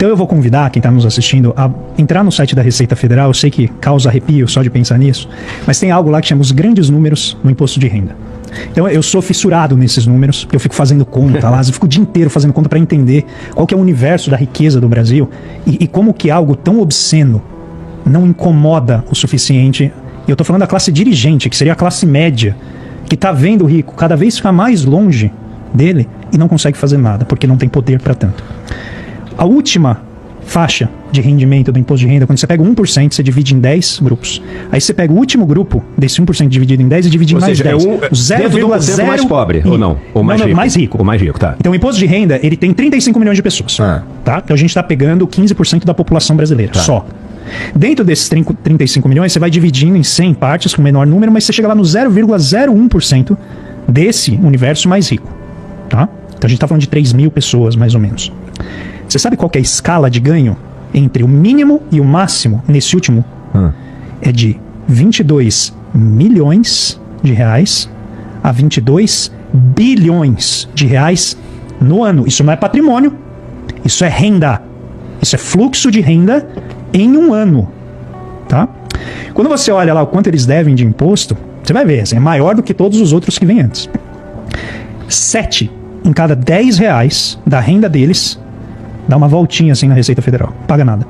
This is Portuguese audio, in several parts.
Então eu vou convidar quem está nos assistindo a entrar no site da Receita Federal. Eu sei que causa arrepio só de pensar nisso, mas tem algo lá que chama os grandes números no imposto de renda. Então eu sou fissurado nesses números, porque eu fico fazendo conta lá, eu fico o dia inteiro fazendo conta para entender qual que é o universo da riqueza do Brasil e como que algo tão obsceno não incomoda o suficiente. E eu tô falando da classe dirigente, que seria a classe média, que tá vendo o rico cada vez ficar mais longe dele e não consegue fazer nada, porque não tem poder para tanto. A última faixa de rendimento do imposto de renda, quando você pega 1%, você divide em 10 grupos. Aí você pega o último grupo desse 1% dividido em 10 e divide em mais 10. Ou seja, é 0,0 mais pobre, ou não? Ou mais rico? Mais rico. O mais rico, tá. Então o imposto de renda, ele tem 35 milhões de pessoas. Tá? Então a gente está pegando 15% da população brasileira, só. Dentro desses 35 milhões, você vai dividindo em 100 partes, com menor número, mas você chega lá no 0,01% desse universo mais rico. Tá? Então a gente está falando de 3 mil pessoas, mais ou menos. Você sabe qual que é a escala de ganho entre o mínimo e o máximo nesse último? É de 22 milhões de reais a 22 bilhões de reais no ano. Isso não é patrimônio, isso é renda. Isso é fluxo de renda em um ano. Tá? Quando você olha lá o quanto eles devem de imposto, você vai ver, assim, é maior do que todos os outros que vêm antes. 7 em cada 10 reais da renda deles dá uma voltinha assim na Receita Federal. Não paga nada.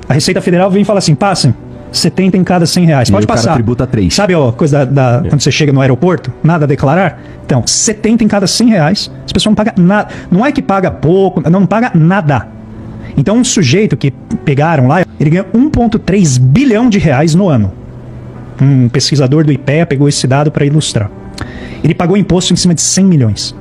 A Receita Federal vem e fala assim, passem 70 em cada 100 reais. Pode passar. O cara tributa 3. Sabe a coisa quando você chega no aeroporto? Nada a declarar? Então, 70 em cada 100 reais. As pessoas não pagam nada. Não é que paga pouco, não paga nada. Então, um sujeito que pegaram lá, ele ganha 1,3 bilhão de reais no ano. Um pesquisador do IPEA pegou esse dado para ilustrar. Ele pagou imposto em cima de 100 milhões.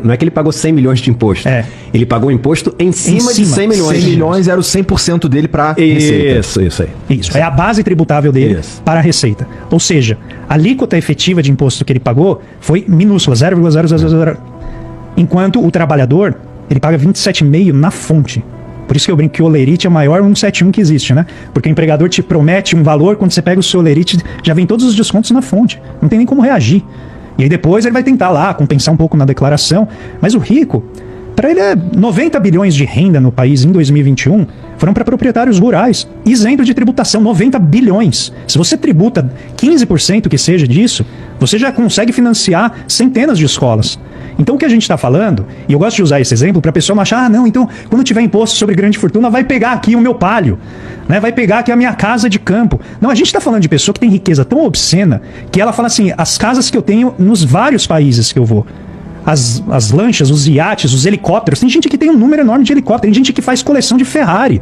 Não é que ele pagou 100 milhões de imposto. Ele pagou imposto em cima de 100 milhões. 100 milhões era o 100% dele para Receita. Isso aí. Isso, é a base tributável dele para a Receita. Ou seja, a alíquota efetiva de imposto que ele pagou foi minúscula, 0,000. Enquanto o trabalhador, ele paga 27,5 na fonte. Por isso que eu brinco que o olerite é o maior 171 que existe, né? Porque o empregador te promete um valor, quando você pega o seu olerite, já vem todos os descontos na fonte. Não tem nem como reagir. E aí depois ele vai tentar lá compensar um pouco na declaração. Mas o rico, para ele 90 bilhões de renda no país em 2021 foram para proprietários rurais, isento de tributação, 90 bilhões. Se você tributa 15% que seja disso, você já consegue financiar centenas de escolas. Então o que a gente está falando, e eu gosto de usar esse exemplo para a pessoa não achar, não, então quando tiver imposto sobre grande fortuna, vai pegar aqui o meu palio, né? Vai pegar aqui a minha casa de campo. Não, a gente está falando de pessoa que tem riqueza tão obscena que ela fala assim, as casas que eu tenho nos vários países que eu vou, as lanchas, os iates, os helicópteros, tem gente que tem um número enorme de helicópteros, tem gente que faz coleção de Ferrari.